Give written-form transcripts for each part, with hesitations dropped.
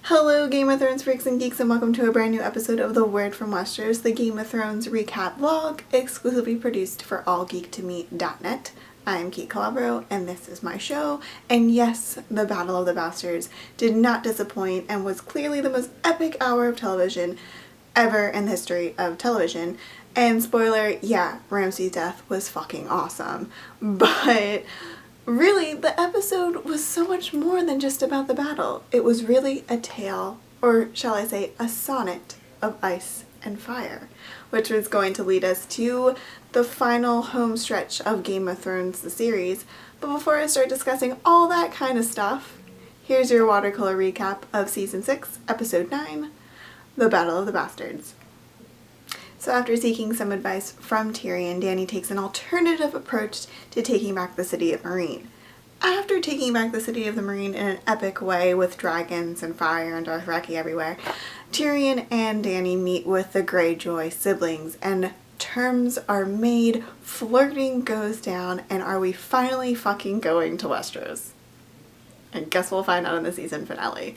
Hello Game of Thrones freaks and geeks, and welcome to a brand new episode of The Word from Westeros, the Game of Thrones recap vlog exclusively produced for AllGeekToMeTV.net. I'm Kait Calabro and this is my show, and yes, the Battle of the Bastards did not disappoint and was clearly the most epic hour of television ever in the history of television. And spoiler, yeah, Ramsay's death was fucking awesome, but really, the episode was so much more than just about the battle. It was really a tale, or shall I say, a sonnet of ice and fire, which was going to lead us to the final home stretch of Game of Thrones, the series. But before I start discussing all that kind of stuff, here's your watercolor recap of Season 6, Episode 9, The Battle of the Bastards. So after seeking some advice from Tyrion, Dany takes an alternative approach to taking back the city of Meereen. After taking back the city of the Meereen in an epic way with dragons and fire and Dothraki everywhere, Tyrion and Dany meet with the Greyjoy siblings and terms are made, flirting goes down, and are we finally fucking going to Westeros? I guess we'll find out in the season finale.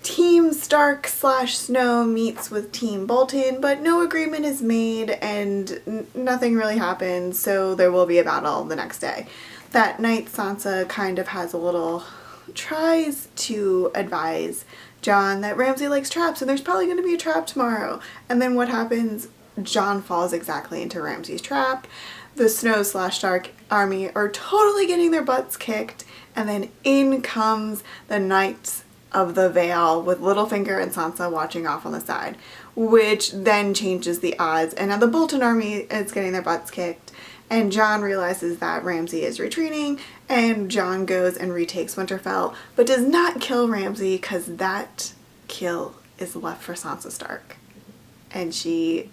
Team Stark / Snow meets with Team Bolton, but no agreement is made and nothing really happens, so there will be a battle the next day. That night, Sansa kind of has a little, tries to advise Jon that Ramsay likes traps and there's probably going to be a trap tomorrow. And then what happens? Jon falls exactly into Ramsay's trap. The Snow / Stark army are totally getting their butts kicked, and then in comes the Knights of the Vale with Littlefinger and Sansa watching off on the side, which then changes the odds, and now the Bolton army is getting their butts kicked, and Jon realizes that Ramsay is retreating, and Jon goes and retakes Winterfell, but does not kill Ramsay because that kill is left for Sansa Stark. And she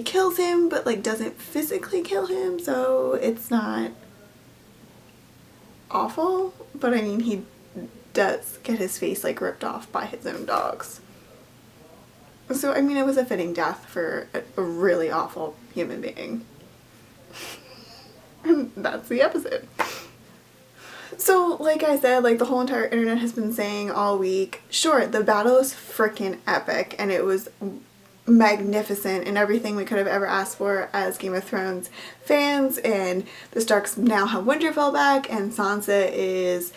kills him, but like doesn't physically kill him, so it's not awful, but I mean he does get his face like ripped off by his own dogs. So I mean it was a fitting death for a really awful human being. And that's the episode. So like I said, like the whole entire internet has been saying all week, sure, the battle is freaking epic and it was magnificent and everything we could have ever asked for as Game of Thrones fans, and the Starks now have Winterfell back and Sansa is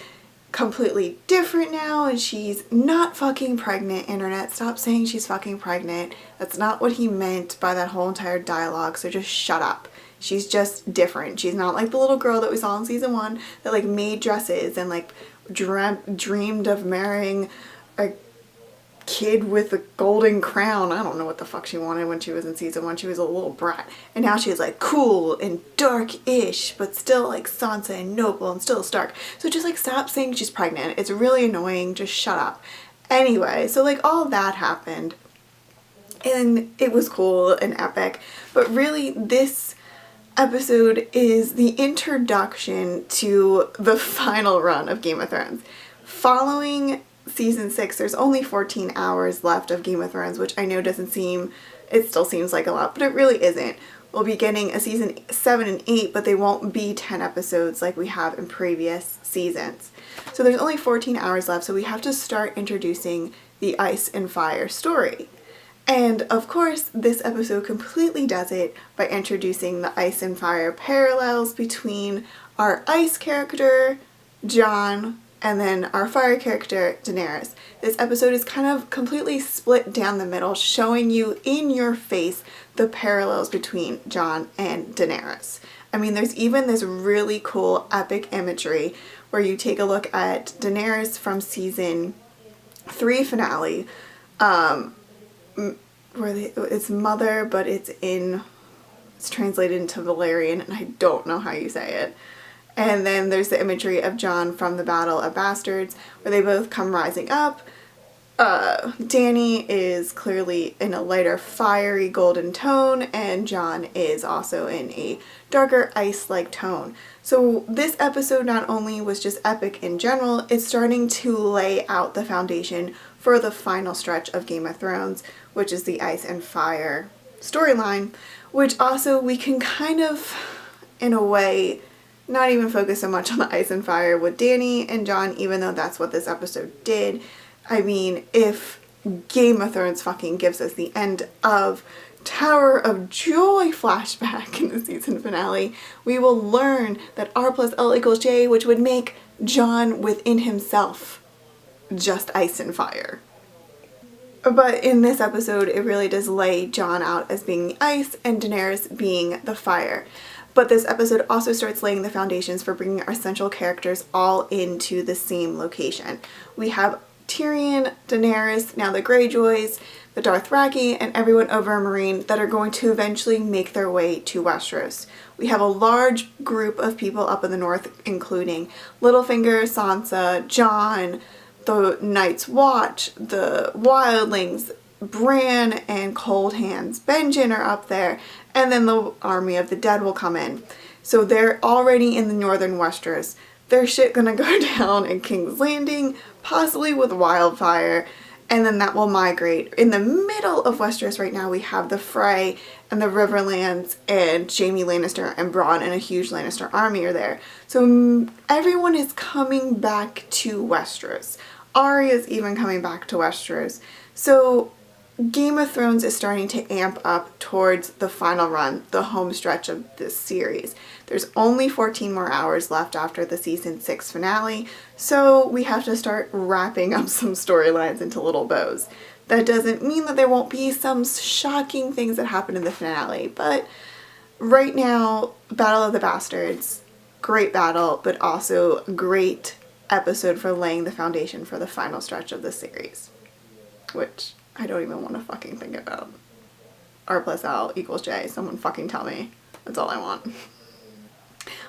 completely different now and she's not fucking pregnant. Internet, stop saying she's fucking pregnant. That's not what he meant by that whole entire dialogue, so just shut up. She's just different. She's not like the little girl that we saw in season 1 that like made dresses and like dreamed of marrying a kid with a golden crown. I don't know what the fuck she wanted when she was in season 1. She was a little brat. And now she's like cool and dark-ish, but still like Sansa and noble and still Stark. So just like stop saying she's pregnant. It's really annoying. Just shut up. Anyway, so like all that happened and it was cool and epic, but really this episode is the introduction to the final run of Game of Thrones. Following Season 6, there's only 14 hours left of Game of Thrones, which I know doesn't seem, it still seems like a lot, but it really isn't. We'll be getting a Season 7 and 8, but they won't be 10 episodes like we have in previous seasons. So there's only 14 hours left, so we have to start introducing the Ice and Fire story. And of course, this episode completely does it by introducing the Ice and Fire parallels between our Ice character, Jon, and then our fire character, Daenerys. This episode is kind of completely split down the middle, showing you in your face the parallels between Jon and Daenerys. I mean, there's even this really cool epic imagery where you take a look at Daenerys from season 3 finale, where it's mother, but it's translated into Valyrian, and I don't know how you say it. And then there's the imagery of Jon from the Battle of Bastards, where they both come rising up. Dany is clearly in a lighter, fiery golden tone, and Jon is also in a darker, ice-like tone. So this episode not only was just epic in general, it's starting to lay out the foundation for the final stretch of Game of Thrones, which is the Ice and Fire storyline, which also we can kind of, in a way, not even focus so much on the ice and fire with Dany and Jon, even though that's what this episode did. I mean, if Game of Thrones fucking gives us the end of Tower of Joy flashback in the season finale, we will learn that R plus L equals J, which would make Jon within himself just ice and fire. But in this episode, it really does lay Jon out as being the ice and Daenerys being the fire. But this episode also starts laying the foundations for bringing our central characters all into the same location. We have Tyrion, Daenerys, now the Greyjoys, the Dothraki, and everyone over Meereen that are going to eventually make their way to Westeros. We have a large group of people up in the north, including Littlefinger, Sansa, Jon, the Night's Watch, the Wildlings, Bran, and Cold Hands. Benjen are up there, and then the Army of the Dead will come in. So they're already in the northern Westeros. There's shit gonna go down in King's Landing, possibly with wildfire, and then that will migrate. In the middle of Westeros right now, we have the Frey and the Riverlands, and Jaime Lannister and Bronn and a huge Lannister army are there. So everyone is coming back to Westeros. Arya's even coming back to Westeros. So Game of Thrones is starting to amp up towards the final run, the home stretch of this series. There's only 14 more hours left after the season 6 finale, so we have to start wrapping up some storylines into little bows. That doesn't mean that there won't be some shocking things that happen in the finale, but right now, Battle of the Bastards, great battle, but also a great episode for laying the foundation for the final stretch of the series, which I don't even want to fucking think about. R plus L equals J, someone fucking tell me. That's all I want.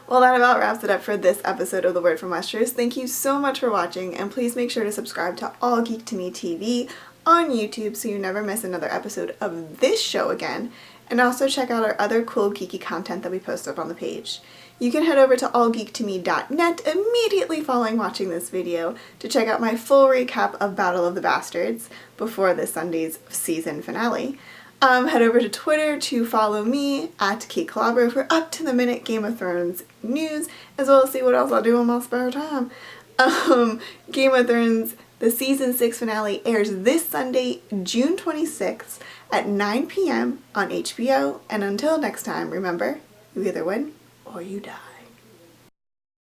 Well, that about wraps it up for this episode of The Word from Westeros. Thank you so much for watching, and please make sure to subscribe to AllGeekToMeTV on YouTube so you never miss another episode of this show again, and also check out our other cool geeky content that we post up on the page. You can head over to allgeektome.net immediately following watching this video to check out my full recap of Battle of the Bastards before this Sunday's season finale. Head over to Twitter to follow me at Kait Calabro for up-to-the-minute Game of Thrones news, as well as see what else I'll do in my spare time. Game of Thrones, the season 6 finale airs this Sunday, June 26th at 9 p.m. on HBO, and until next time, remember, you either win or you die.